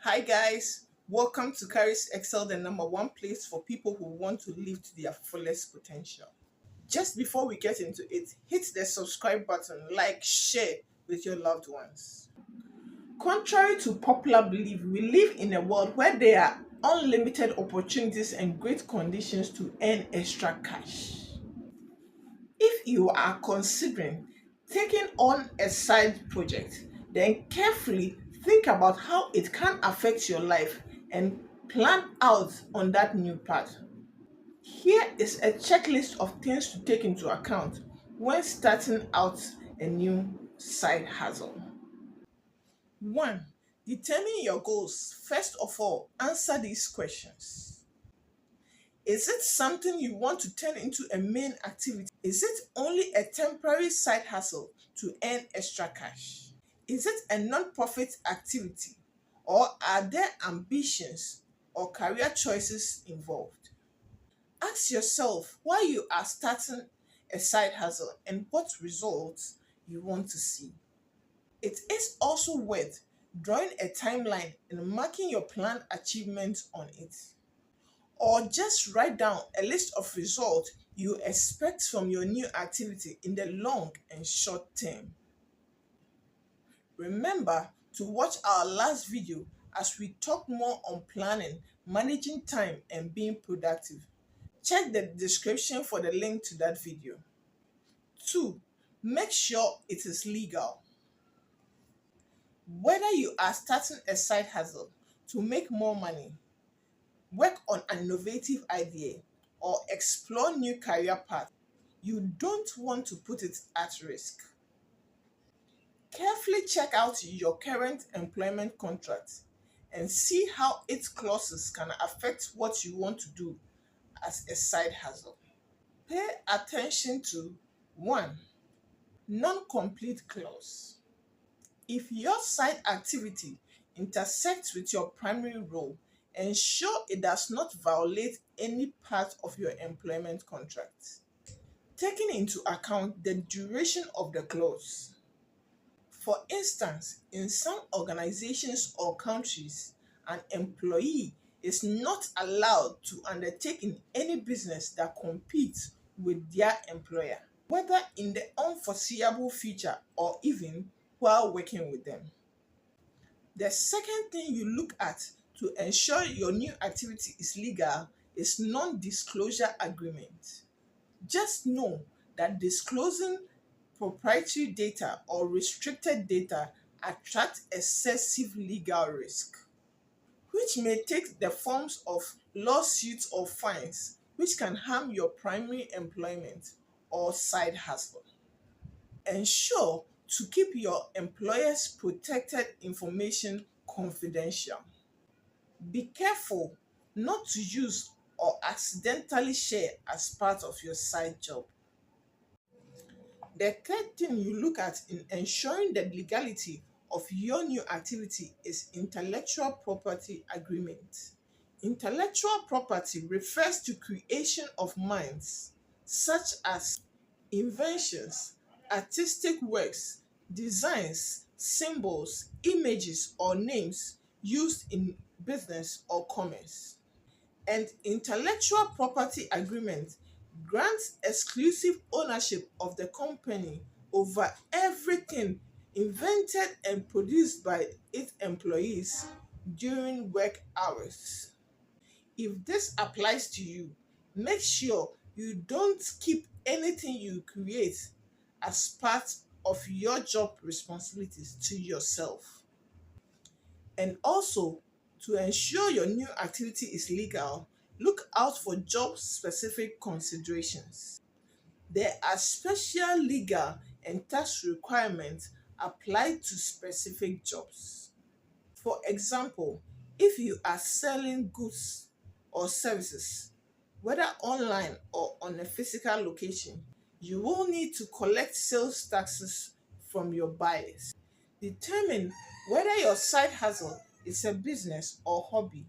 Hi guys, welcome to Carrie's Excel, the number one place for people who want to live to their fullest potential. Just before we get into it, hit the subscribe button, like, share with your loved ones. Contrary to popular belief, we live in a world where there are unlimited opportunities and great conditions to earn extra cash. If you are considering taking on a side project, then carefully think about how it can affect your life and plan out on that new path. Here is a checklist of things to take into account when starting out a new side hustle. 1. Determine your goals. First of all, answer these questions. Is it something you want to turn into a main activity? Is it only a temporary side hustle to earn extra cash? Is it a non-profit activity, or are there ambitions or career choices involved? Ask yourself why you are starting a side hustle and what results you want to see. It is also worth drawing a timeline and marking your planned achievements on it. Or just write down a list of results you expect from your new activity in the long and short term. Remember to watch our last video as we talk more on planning, managing time, and being productive. Check the description for the link to that video. 2. Make sure it is legal. Whether you are starting a side hustle to make more money, work on an innovative idea, or explore new career paths, you don't want to put it at risk. Carefully check out your current employment contract and see how its clauses can affect what you want to do as a side hustle. Pay attention to 1. Non-complete clause. If your side activity intersects with your primary role, ensure it does not violate any part of your employment contract. Taking into account the duration of the clause. For instance, in some organizations or countries, an employee is not allowed to undertake in any business that competes with their employer, whether in the unforeseeable future or even while working with them. The second thing you look at to ensure your new activity is legal is non-disclosure agreement. Just know that disclosing proprietary data or restricted data attract excessive legal risk, which may take the forms of lawsuits or fines, which can harm your primary employment or side hustle. Ensure to keep your employer's protected information confidential. Be careful not to use or accidentally share as part of your side job. The third thing you look at in ensuring the legality of your new activity is intellectual property agreement. Intellectual property refers to creation of minds, such as inventions, artistic works, designs, symbols, images, or names used in business or commerce. And intellectual property agreement grants exclusive ownership of the company over everything invented and produced by its employees during work hours. If this applies to you, make sure you don't keep anything you create as part of your job responsibilities to yourself. And also, to ensure your new activity is legal, look out for job specific considerations. There are special legal and tax requirements applied to specific jobs. For example, if you are selling goods or services, whether online or on a physical location, you will need to collect sales taxes from your buyers. Determine whether your side hustle is a business or hobby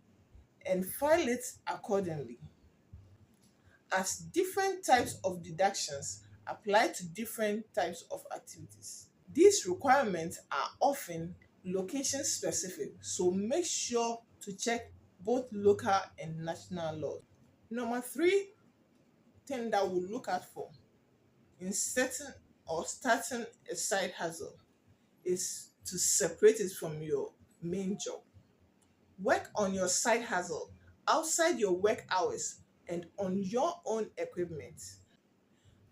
and file it accordingly, as different types of deductions apply to different types of activities. These requirements are often location specific, so make sure to check both local and national laws. Number three thing that we'll look at for in setting or starting a side hustle is to separate it from your main job. Work on your side hustle outside your work hours and on your own equipment.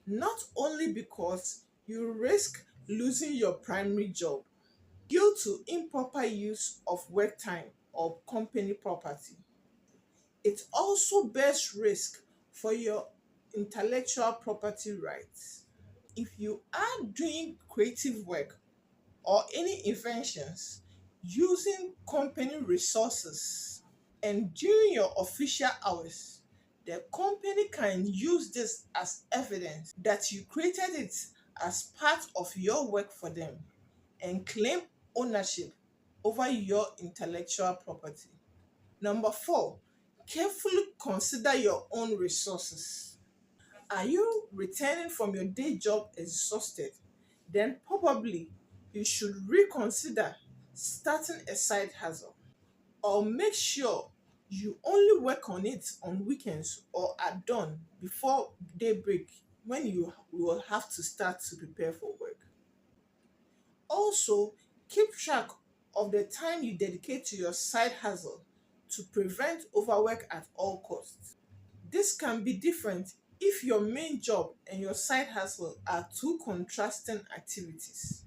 Not only because you risk losing your primary job due to improper use of work time or company property, it also bears risk for your intellectual property rights. If you are doing creative work or any inventions using company resources and during your official hours, the company can use this as evidence that you created it as part of your work for them and claim ownership over your intellectual property. Number four, carefully consider your own resources. Are you returning from your day job exhausted? Then probably you should reconsider starting a side hustle, or make sure you only work on it on weekends or at dawn before daybreak when you will have to start to prepare for work. Also, keep track of the time you dedicate to your side hustle to prevent overwork at all costs. This can be different if your main job and your side hustle are two contrasting activities.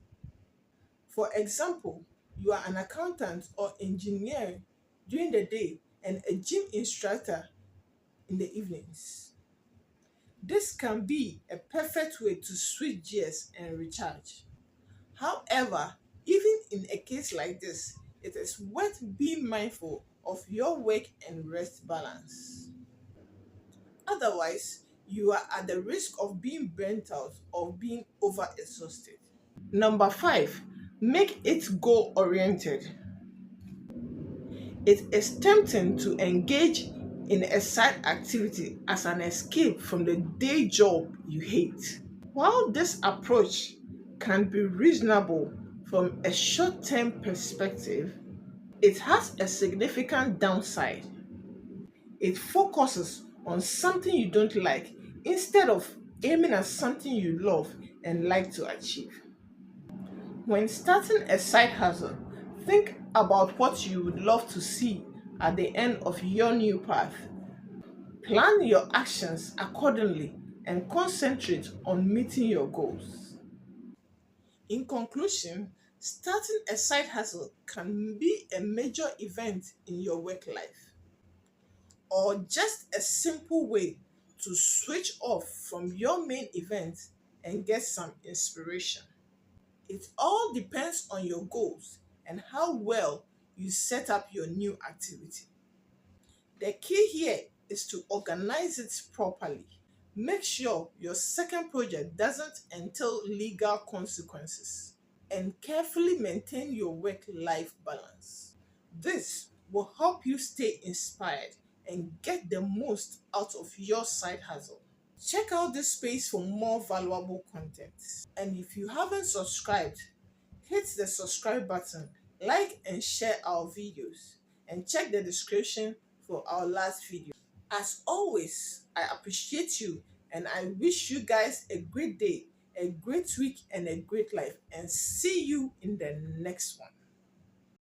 For example, you are an accountant or engineer during the day and a gym instructor in the evenings. This can be a perfect way to switch gears and recharge. However, even in a case like this, it is worth being mindful of your work and rest balance. Otherwise, you are at the risk of being burnt out or being overexhausted. Number five, make it goal oriented. It is tempting to engage in a side activity as an escape from the day job you hate. While this approach can be reasonable from a short term perspective, it has a significant downside. It focuses on something you don't like instead of aiming at something you love and like to achieve. When starting a side hustle, think about what you would love to see at the end of your new path. Plan your actions accordingly and concentrate on meeting your goals. In conclusion, starting a side hustle can be a major event in your work life or just a simple way to switch off from your main event and get some inspiration. It all depends on your goals and how well you set up your new activity. The key here is to organize it properly. Make sure your second project doesn't entail legal consequences and carefully maintain your work life balance. This will help you stay inspired and get the most out of your side hustle. Check out this space for more valuable content. And if you haven't subscribed, hit the subscribe button, like and share our videos, and check the description for our last video. As always, I appreciate you and I wish you guys a great day, a great week, and a great life. And see you in the next one.